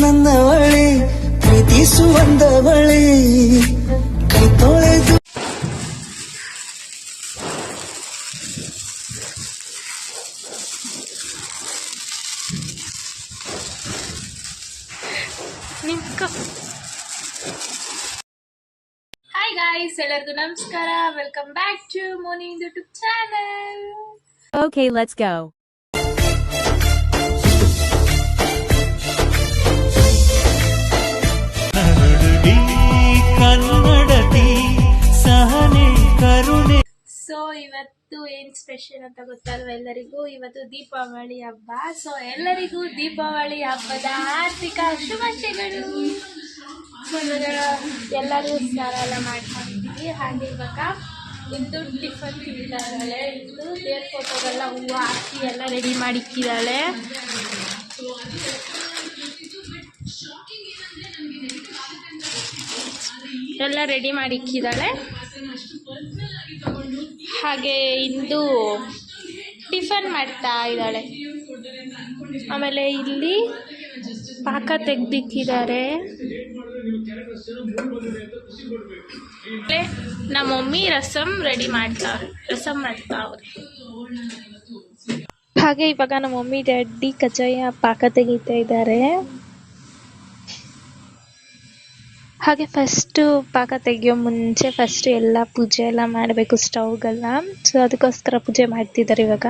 ನನ್ನವಳೆ ಪ್ರೀತಿಸುವಂದವಳೆ ಕೈ ತೊಳೆದು hi guys, ಎಲ್ಲರಿಗೂ ನಮಸ್ಕಾರ. Welcome back to Moni YouTube channel. Okay, let's go. So ಇವತ್ತು ಏನ್ ಸ್ಪೆಷಲ್ ಅಂತ ಗೊತ್ತಲ್ವ ಎಲ್ಲರಿಗೂ. ಇವತ್ತು ದೀಪಾವಳಿ ಹಬ್ಬ. ಸೊ ಎಲ್ಲರಿಗೂ ದೀಪಾವಳಿ ಹಬ್ಬದ ಆರ್ಥಿಕ ಶುಭಾಶಯಗಳು. ಎಲ್ಲರೂ ಸ್ನಾನ ಎಲ್ಲ ಮಾಡ್ಕೊಂಡಿದ್ದೀವಿ. ಹಾಗೆ ಇವಾಗ ಇಂದು ಟಿಫನ್ ತಿಂದಿದ್ದಾಳೆ. ಇಂದು ದೇವ್ರ ಫೋಟೋಗೆಲ್ಲ ಹೂವು ಹಾಕಿ ಎಲ್ಲ ರೆಡಿ ಮಾಡಿಕ್ಕಿದ್ದಾಳೆ. ಎಲ್ಲ ರೆಡಿ ಮಾಡಿಕ್ಕಿದ್ದಾಳೆ. ಹಾಗೆ ಇಂದು ಟಿಫನ್ ಮಾಡ್ತಾ ಇದ್ದಾಳೆ. ಆಮೇಲೆ ಇಲ್ಲಿ ಪಾಕ ತೆಗ್ದಿಕ್ಕಿದ್ದಾರೆ. ನಮ್ಮ ಮಮ್ಮಿ ರಸಮ್ ಮಾಡ್ತಾವ್ರೆ. ಹಾಗೆ ಇವಾಗ ನಮ್ಮ ಮಮ್ಮಿ ಡ್ಯಾಡಿ ಕಜ್ಜಾಯ ಪಾಕ ತೆಗಿತಾ ಇದ್ದಾರೆ. ಹಾಗೆ ಫಸ್ಟು ಪಾಕ ತೆಗಿಯೋ ಮುಂಚೆ ಫಸ್ಟ್ ಎಲ್ಲ ಪೂಜೆ ಎಲ್ಲ ಮಾಡಬೇಕು ಸ್ಟವ್ಗೆಲ್ಲ. ಸೊ ಅದಕ್ಕೋಸ್ಕರ ಪೂಜೆ ಮಾಡ್ತಿದ್ದಾರೆ ಇವಾಗ.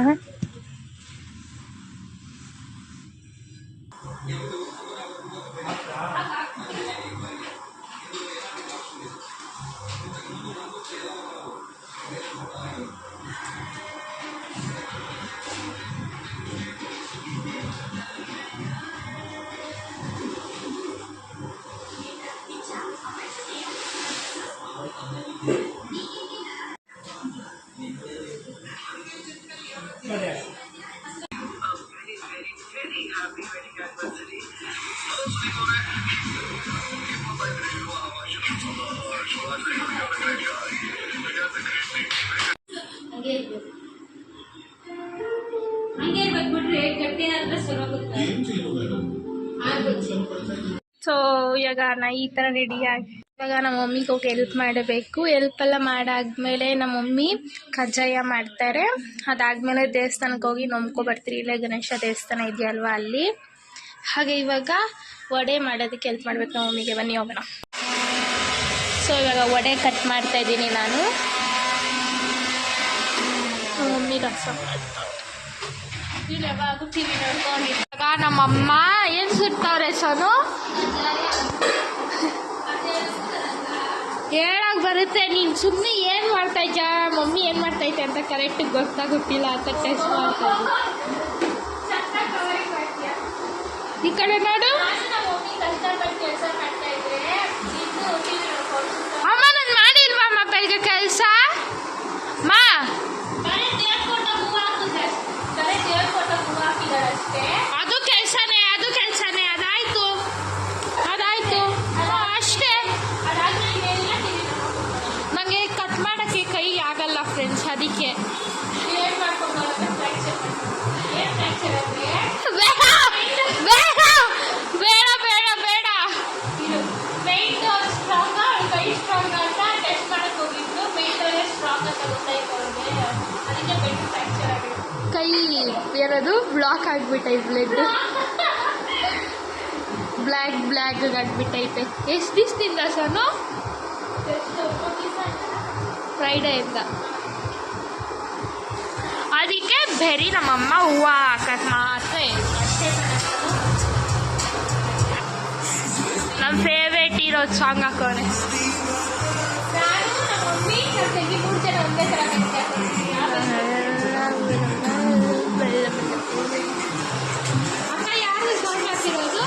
ಸೊ ಇವಾಗ ನಾ ಈ ಥರ ರೆಡಿಯಾಗಿ ಇವಾಗ ನಮ್ಮ ಮಮ್ಮಿಗೆ ಹೋಗಿ ಹೆಲ್ಪ್ ಮಾಡಬೇಕು. ಹೆಲ್ಪ್ ಎಲ್ಲ ಮಾಡಾದ್ಮೇಲೆ ನಮ್ಮ ಮಮ್ಮಿ ಕಜ್ಜಾಯ ಮಾಡ್ತಾರೆ. ಅದಾದಮೇಲೆ ದೇವಸ್ಥಾನಕ್ಕೆ ಹೋಗಿ ನಂಬ್ಕೊಬರ್ತೀರಿ. ಇಲ್ಲೇ ಗಣೇಶ ದೇವಸ್ಥಾನ ಇದೆಯಲ್ವಾ ಅಲ್ಲಿ. ಹಾಗೆ ಇವಾಗ ವಡೆ ಮಾಡೋದಕ್ಕೆ ಹೆಲ್ಪ್ ಮಾಡ್ಬೇಕು ನಮ್ಮ ಮಮ್ಮಿಗೆ. ಬನ್ನಿ ಹೋಗೋಣ. ಸೊ ಇವಾಗ ವಡೆ ಕಟ್ ಮಾಡ್ತಾ ಇದ್ದೀನಿ ನಾನು. ಮಮ್ಮಿ ರಸ ಮಾಡ್ತಾವೆ. ಇಲ್ಲಿ ಯಾವಾಗೂ ಟಿವಿ ನೋಡ್ಕೊಂಡಿದ್ದಾಗ ನಮ್ಮಮ್ಮ ಏನು ಸುಡ್ತಾವ್ರೆ ಸೋನು ಹೇಳಕ್ ಬರುತ್ತೆ. ನೀನು ಸುಮ್ಮನೆ ಏನು ಮಾಡ್ತಾಯಿದ್ಯಾ, ಮಮ್ಮಿ ಏನು ಮಾಡ್ತೈತೆ ಅಂತ ಕರೆಕ್ಟಿಗೆ ಗೊತ್ತಾಗುತ್ತಿಲ್ಲ ಅಂತ ಟೆಸ್ಟ್ ಮಾಡ್ತಾ ಈ ಕಡೆ ನೋಡು. ಅಮ್ಮ ನಾನು ಮಾಡಿಲ್ವಾ ಅಮ್ಮ ಬೆಳಗ್ಗೆ ಕೆಲಸ? ಮಾ ಅದು ಕೆಲಸನೇ ಅದಾಯ್ತು ಅಷ್ಟೇ. ನನಗೆ ಕಟ್ ಮಾಡೋಕ್ಕೆ ಕೈ ಆಗಲ್ಲ ಫ್ರೆಂಡ್ಸ್, ಅದಕ್ಕೆ ಬೇಡ ವೆಯ್ಟ್ ಸ್ಟ್ರಾಂಗ್ ಕೈ ಸ್ಟ್ರಾಂಗ್ ಅಂತ ಟೆಸ್ಟ್ ಮಾಡಕ್ಕೆ ಹೋಗಿದ್ದು. ವೆಯ್ಟ್ ಸ್ಟ್ರಾಂಗ್ ಅಂತ ಗೊತ್ತಾಯ್ತು ಅವ್ರಿಗೆ. ಅದಕ್ಕೆ ಬೆಡ್ ಫ್ರ್ಯಾಕ್ಚರ್ ಆಗಿದೆ. ಕೈ ಏನದು ಬ್ಲಾಕ್ ಆಗಿಬಿಟ್ಟೈತೆ. ಬ್ಲ್ಯಾಕ್ ಆಗಿಬಿಟ್ಟೈತೆ. ಎಷ್ಟು ದಿವಸದಿಂದ ಸೋನು? ಫ್ರೈಡೆಯಿಂದ. ಅದಕ್ಕೆ ಬೇರೆ ನಮ್ಮಮ್ಮ ಹೂವು ಹಾಕೋದು ಮಾತ್ರ ನಮ್ಮ ಫೇವ್ರೇಟ್ ಇರೋದು ಸಾಂಗ್ ಹಾಕೋನೆ. ಅಕ್ಕ ಯಾರು ಸಾಂಗ್ ಹಾಕಿರೋದು?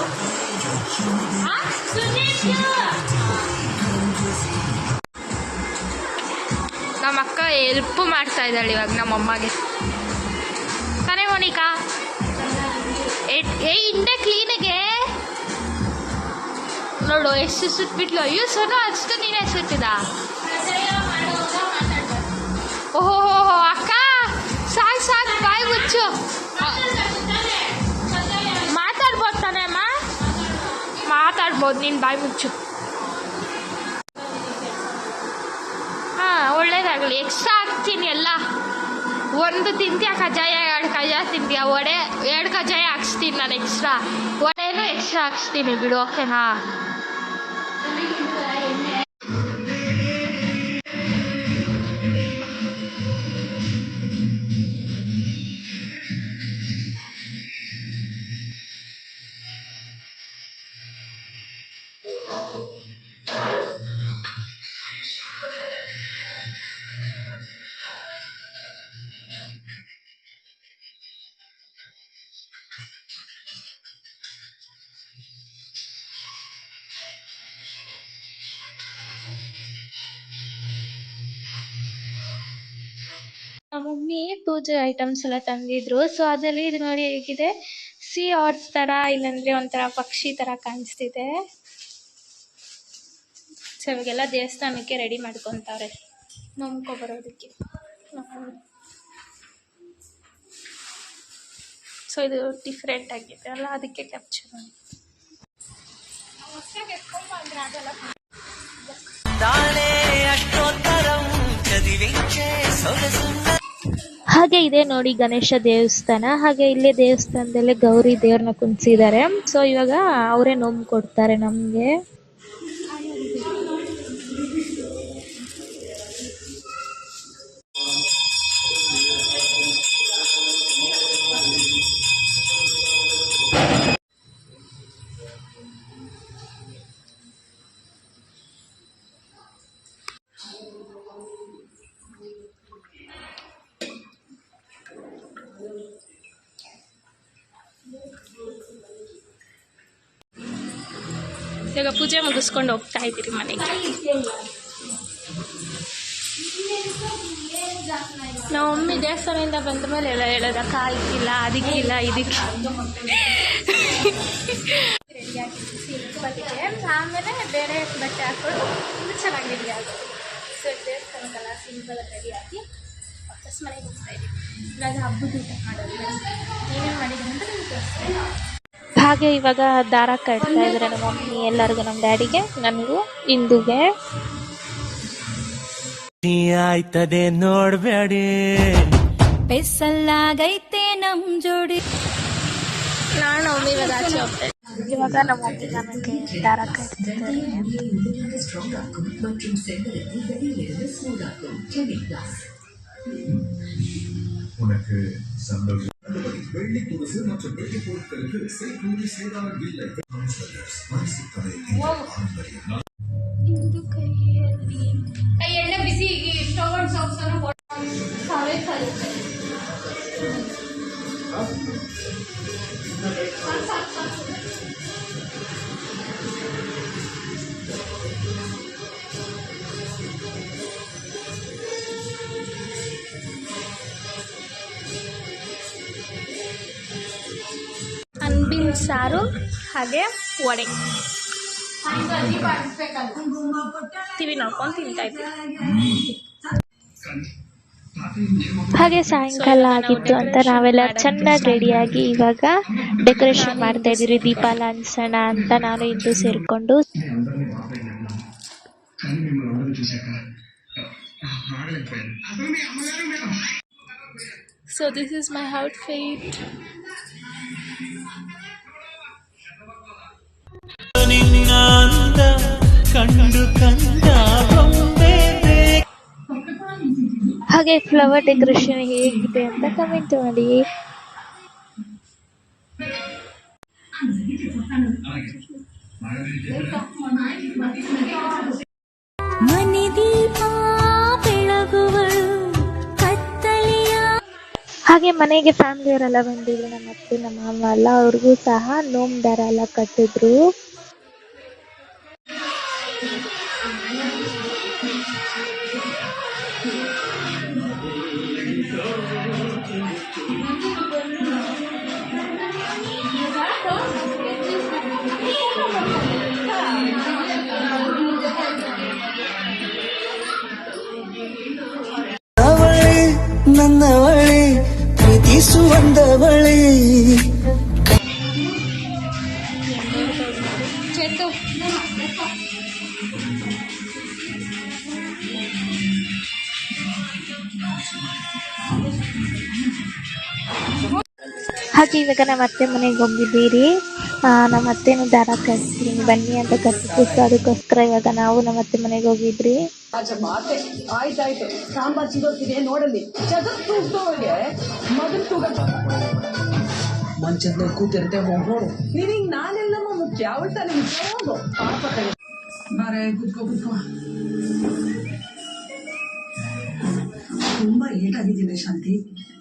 ನಮ್ಮ ಅಕ್ಕ ಹೆಲ್ಪ್ ಮಾಡ್ತಾ ಇದ್ದಾಳೆ ಇವಾಗ ನಮ್ಮಮ್ಮಗೆ. ತಾನೇ ಮೋನಿಕಾ? ಹಿಂದೆ ಕ್ಲೀನಿಗೆ ನೋಡು ಎಷ್ಟು ಸುಟ್ಬಿಟ್ಲು. ಅಯ್ಯೋ ಸೋನು ಅಷ್ಟು ನೀನೇ ಸುಟ್ಟಿದ. ಓಹೋ ಅಕ್ಕ ಸಾಕು ಮುಚ್ಚು. ಮಾತಾಡ್ಬೋದು ತಾನೇ ಅಮ್ಮ? ಮಾತಾಡ್ಬೋದು, ನೀನು ಬಾಯಿ ಮುಚ್ಚು. ಹಾಂ, ಒಳ್ಳೇದಾಗಲಿ. ಎಕ್ಸ್ಟ್ರಾ ಹಾಕ್ತೀನಿ ಎಲ್ಲ. ಒಂದು ತಿಂತೀಯ ಕಜ್ಜಾಯ, 2 ಕಜ್ಜಾಯ ತಿಂತೀಯ, ವಡೆ 2 ಕಜ್ಜಾಯ ಹಾಕ್ಸ್ತೀನಿ ನಾನು ಎಕ್ಸ್ಟ್ರಾ. ವಡೆನೂ ಎಕ್ಸ್ಟ್ರಾ ಹಾಕ್ಸ್ತೀನಿ ಬಿಡು, ಓಕೆನಾ? ನಮ್ಮ ಮಮ್ಮಿ ಪೂಜೆ ಐಟಮ್ಸ್ ಎಲ್ಲ ತಂದಿದ್ರು. ಸೊ ಅದರಲ್ಲಿ ಇದು ನೋಡಿ ಹೇಗಿದೆ, ಸಿ ಹಾರ್ಸ್ ಥರ, ಇಲ್ಲಾಂದರೆ ಒಂಥರ ಪಕ್ಷಿ ಥರ ಕಾಣಿಸ್ತಿದೆ. ಸೊ ಇವಾಗೆಲ್ಲ ದೇವಸ್ಥಾನಕ್ಕೆ ರೆಡಿ ಮಾಡ್ಕೊತಾರೆ ಬರೋದಕ್ಕೆ. ಸೊ ಇದು ಡಿಫ್ರೆಂಟ್ ಆಗಿದೆ ಅಲ್ಲ, ಅದಕ್ಕೆ ಕ್ಯಾಪ್ಚರ್ ಮಾಡಿ. ಹಾಗೆ ಇದೆ ನೋಡಿ ಗಣೇಶ ದೇವಸ್ಥಾನ. ಹಾಗೆ ಇಲ್ಲೇ ದೇವಸ್ಥಾನದಲ್ಲೇ ಗೌರಿ ದೇವ್ರನ್ನ ಕುಣಿಸಿದ್ದಾರೆ. ಸೊ ಇವಾಗ ಅವರೇ ನೋವು ಕೊಡ್ತಾರೆ ನಮಗೆ. ಇವಾಗ ಪೂಜೆ ಮುಗಿಸ್ಕೊಂಡು ಹೋಗ್ತಾ ಇದ್ದೀರಿ ಮನೆಗೆ. ನಾವು ಮಮ್ಮಿ ದೇವಸ್ಥಾನದಿಂದ ಬಂದ ಮೇಲೆ ಎಲ್ಲ ಹೇಳೋದಕ್ಕ ಆಯ್ತಿಲ್ಲ, ಅದಕ್ಕಿಲ್ಲ, ಇದಕ್ಕೆ ರೆಡಿಯಾಗಿತ್ತು. ಆಮೇಲೆ ಬೇರೆ ಬಟ್ಟೆ ಹಾಕೊಂಡು ಇದು ಚೆನ್ನಾಗಿ ರೆಡಿ ಆಗೋದು. ಸೊ ದೇವಸ್ಥಾನಕ್ಕೆಲ್ಲ ಸಿಂಪಲ್ ರೆಡಿಯಾಗಿ ವಾಪಸ್ ಮನೆಗೆ ಹೋಗ್ತಾ ಇದ್ದೀವಿ. ಇವಾಗ ಹಬ್ಬದ ಊಟ ಮಾಡೋದು ಏನೇನು ಮಾಡಿದ್ರು ಅಂತ ನಿಮ್ಗೆ ತೋರಿಸ್ತೀನಿ. ಹಾಗೆ ಇವಾಗ ದಾರ ಕಟ್ತಾ ಇದ್ದಾರೆ ನಮ್ಮ ಮಮ್ಮಿ ಎಲ್ಲರಿಗೂ, ನಮ್ಮ ಡ್ಯಾಡಿಗೆ, ನನಗೂ, ಇಂದುಗೆ. ಆಯ್ತದೆ ನೋಡ್ಬೇಡಿ, ಪೆಸಲಾಗೈತೆ ನಮ್ ಜೋಡಿ. ನಾನು ಮಮ್ಮಿ ಇವಾಗ ಆಚೆ ಹೋಗ್ತಾ ಇದ್ದೀನಿ. ಇವಾಗ ನಮ್ಮ ಮಮ್ಮಿ ನಮಗೆ ದಾರ ಕಟ್ತಿದ್ದಾರೆ. ಇಂದು ಕೈಯಲ್ಲಿ ಎಣ್ಣೆ ಬಿಸಿ ಸ್ಟವ್ ಅಂಡ್ ಸಾವೇ ಕಲಿತೆ. ಅನ್ಬಿನ್ ಸಾರು ಹಾಗೆ ವಡೆ ಟಿವಿ ನೋಡ್ಕೊಂಡು ತಿಂತಾ ಇದ್ವಿ. ಹಾಗೆ ಸಾಯಂಕಾಲ ಆಗಿತ್ತು ಅಂತ ನಾವೆಲ್ಲ ಚೆನ್ನಾಗಿ ರೆಡಿಯಾಗಿ ಇವಾಗ ಡೆಕೋರೇಷನ್ ಮಾಡ್ತಾ ಇದ್ದೀರಿ. ದೀಪ ಲಾಂಛನ ಅಂತ ನಾನು ಇಂದು ಸೇರಿಕೊಂಡು. So this is my outfit. ಹಾಗೆ ಫ್ಲವರ್ ಡೆಕೋರೇಷನ್ ಹೇಗಿದೆ ಅಂತ ಕಮೆಂಟ್ ಮಾಡಿ. ಮನೆ ದೀಪ ಬೆಳಗುವಳು ಕತ್ತಲೆಯ. ಹಾಗೆ ಮನೆಗೆ ಫ್ಯಾಮಿಲಿಯವರೆಲ್ಲ ಬಂದಿದ್ರು, ನಮ್ಮ ಅತ್ತೆ ನಮ್ಮ ಮಾಮ ಎಲ್ಲ, ಅವ್ರಿಗೂ ಸಹ ನೋಮ್ ದಾರ ಎಲ್ಲ ಕಟ್ಟಿದ್ರು. ನನ್ನವಳೆ ಪ್ರೀತಿ ಮಿಡಿಸುವಂದವಳಿ ಚೇತು ಹಾಗೆ ಇವಾಗ ನಮ್ಮ ಅತ್ತೆ ಮನೆಗೆ ಹೋಗಿದ್ದೀರಿ. ನಮ್ಮ ಅತ್ತೆನೂ ದಾರ ಕಟ್ತೀನಿ ಬನ್ನಿ ಅಂತ ಕರ್ತಿತ್ತು, ಅದಕ್ಕೋಸ್ಕರ ಇವಾಗ ನಾವು ನಮ್ಮ ಅತ್ತೆ ಮನೆಗೆ ಹೋಗಿದ್ರಿ. ಆಯ್ತಾಯ್ತು, ಸಾಂಬಾರ್ ಸಿಗೋತಿದೆ ನೋಡಲಿ. ಚದಕ್ಕೆ ಮೊದಲು ತೂಗ ಮಂಚದ ಕೂತಿರುತ್ತೆ ಹೋಗು. ನಿನಗೆ ನಾನೆಲ್ಲಮ್ಮ ಮುಖ್ಯ, ಅವಳು ತಾನೆ ಮುಖ್ಯ. ಹೋಗು ಪಾಪ ಕಡೆ ಬಾರೆ, ಕೂತ್ಕೋ. ತುಂಬಾ ಏಟಾಗಿದ್ದೀನಿ ಶಾಂತಿ,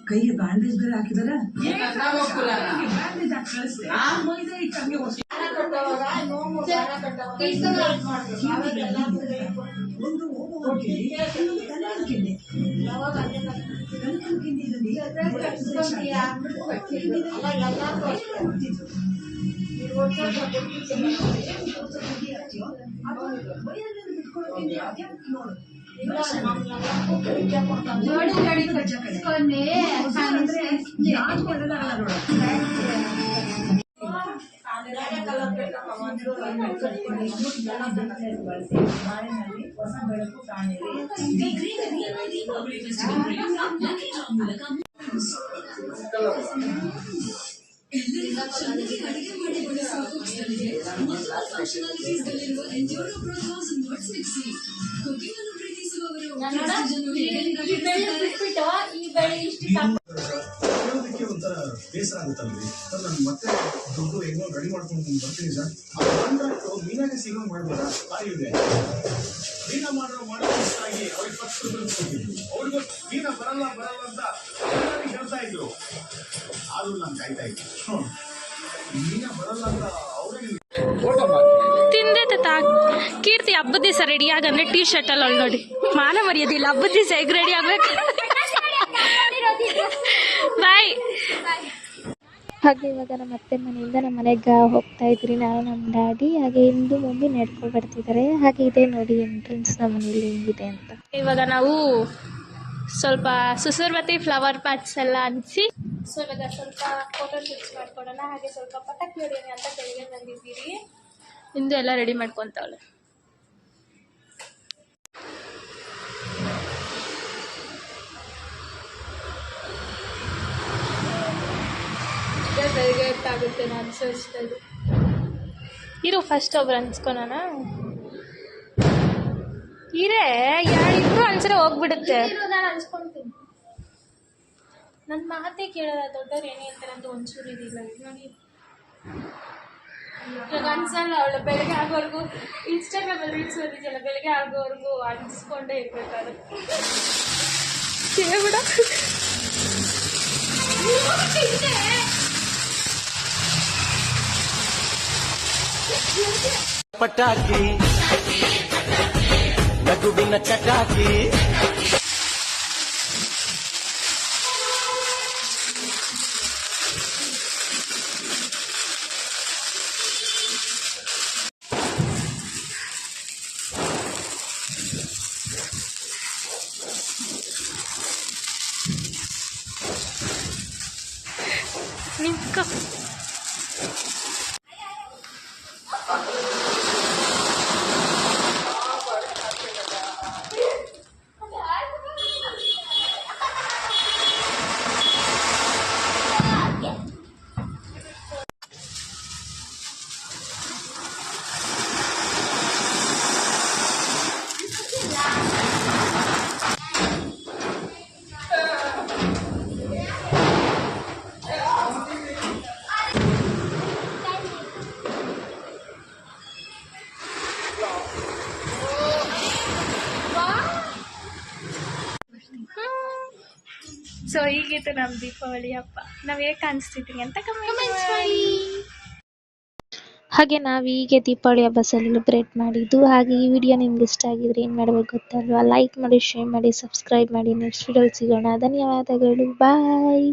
ಕೈಗೆ ಬ್ಯಾಂಡೇಜ್ ಬೇರೆ ಹಾಕಿದಾರೆ. ಒಂಥರ ಬೇಸರ ಆಗುತ್ತಲ್ರಿ ಸರ್. ನಾನು ಮತ್ತೆ ದುಡ್ಡು ಹೆಂಗೋ ರೆಡಿ ಮಾಡ್ಕೊಂಡು ಬರ್ತೀನಿ ಸರ್. ಕಾಂಟ್ರಾಕ್ಟ್ ಮೀನಾಗೆ ಸಿಗೋ ಮಾಡ್ಬೋದಾ? ಇದೆ ಮೀನ ಮಾಡೋ ಇಷ್ಟ ಆಗಿ ಅವ್ರಿಗೆ ಫಸ್ಟ್ ಕೊಟ್ಟಿದ್ರು. ಅವ್ರಿಗೂ ಮೀನ ಬರಲ್ಲ ಅಂತ ಹೇಳ್ತಾ ಇದ್ರು, ಆದ್ರೂ ನಾನು ಕಾಯ್ತಾ ಇದ್ದೆ. ಮೀನ ಬರಲ್ಲ ಅಂತ ಅವರೇ ತಿಂದೆ ಕೀರ್ತಿ ಹಬ್ಬದ ದಿವಸ ರೆಡಿ ಆಗಂದ್ರೆ ಟೀ ಶರ್ಟ್ ಅಲ್ಲಿ ನೋಡಿ ಮಾನ ಮರ್ಯಾದಿಲ್ಲ. ಹಬ್ಬದ ದಿವಸ ಹೇಗೆ ರೆಡಿ ಆಗ್ಬೇಕು? ಬಾಯ್. ಹಾಗೆ ಇವಾಗ ನಮ್ಮ ಅತ್ತೆ ಮನೆಯಿಂದ ನಮ್ಮ ಮನೆಗೆ ಹೋಗ್ತಾ ಇದ್ರಿ ನಾನು, ನಮ್ಮ ಡ್ಯಾಡಿ, ಹಾಗೆ ಇಂದು ಮಮ್ಮಿ ನಡ್ಕೊಂಡು ಬರ್ತಿದ್ದಾರೆ. ಹಾಗೆ ಇದೆ ನೋಡಿ ಎಂಟ್ರೆನ್ಸ್ ನಮ್ಮ ಮನೇಲಿ ಹೆಂಗಿದೆ ಅಂತ. ಇವಾಗ ನಾವು ಸ್ವಲ್ಪ ಸುಸರ್ವತಿ ಫ್ಲವರ್ ಪಾಟ್ಸ್ ಎಲ್ಲ ಅನಿಸಿ ಇವಾಗ ಸ್ವಲ್ಪ ಫೋಟೋ ಶೂಟ್ಸ್ ಮಾಡ್ಕೊಡೋಣ. ಹಾಗೆ ಸ್ವಲ್ಪ ಪಟಾಕಿ ಹೊಡೆಯೋಣ ಅಂತ ಬೆಳಿಗ್ಗೆ ಬಂದಿದ್ದೀರಿ. ಇಂದು ಎಲ್ಲ ರೆಡಿ ಮಾಡ್ಕೊತಾವಳೆ. ಬೆಳಿಗ್ಗೆ ಹೊತ್ತಾಗುತ್ತೆ ನಾನು ಅನ್ಸೋಷ್ಟಲ್ಲಿ. ಇರು ಫಸ್ಟ್ ಒಬ್ರು ಅನ್ಸ್ಕೊಳೋಣ. ಇರೇ ಇಬ್ರು ಅನ್ಸರೆ ಹೋಗ್ಬಿಡುತ್ತೆ. ನಾನು ಅನ್ಸ್ಕೊತೀನಿ. ನನ್ನ ಮಾತೇ ಕೇಳಲ್ಲ, ದೊಡ್ಡವ್ರು ಏನೇ ಹೇಳ್ತಾರೆ ಅಂತ ಒಂಚೂರು ಇದಿಲ್ಲ ನೋಡಿ. ಇವಾಗ ಅನ್ಸಲ್ಲ ಅವಳು ಬೆಳಗ್ಗೆ ಆಗೋವರೆಗೂ ಇನ್ಸ್ಟಾಗ್ರಾಮಲ್ಲಿ ರೀಲ್ಸ್ ಓದಿದೆಯಲ್ಲ, ಬೆಳಗ್ಗೆ ಆಗೋವರೆಗೂ ಅನ್ಸ್ಕೊಂಡೇ ಇರ್ಬೇಕಾಗುತ್ತೆ. ಕೇಳ್ಬಿಡ ಪಟಾಕಿ ನಗುವಿನ ಚಟಾಕಿ ನಿಂತ್ಕೊ. ಸೊ ಹೀಗಿತ್ತು ನಮ್ಮ ದೀಪಾವಳಿ ಹಬ್ಬ. ನಾವು ಹೇಗೆ ಕಾಣಿಸ್ತಿದ್ದೀವಿ ಅಂತ ಕಮೆಂಟ್ ಮಾಡಿ. ಹಾಗೆ ನಾವು ಹೀಗೆ ದೀಪಾವಳಿ ಹಬ್ಬ ಸೆಲೆಬ್ರೇಟ್ ಮಾಡಿದ್ದು. ಹಾಗೆ ಈ ವಿಡಿಯೋ ನಿಮ್ಗೆ ಇಷ್ಟ ಆಗಿದ್ರೆ ಏನು ಮಾಡಬೇಕು ಗೊತ್ತಲ್ವಾ? ಲೈಕ್ ಮಾಡಿ, ಶೇರ್ ಮಾಡಿ, ಸಬ್ಸ್ಕ್ರೈಬ್ ಮಾಡಿ. ನೆಕ್ಸ್ಟ್ ವಿಡಿಯೋ ಸಿಗೋಣ. ಧನ್ಯವಾದಗಳು. ಬಾಯ್.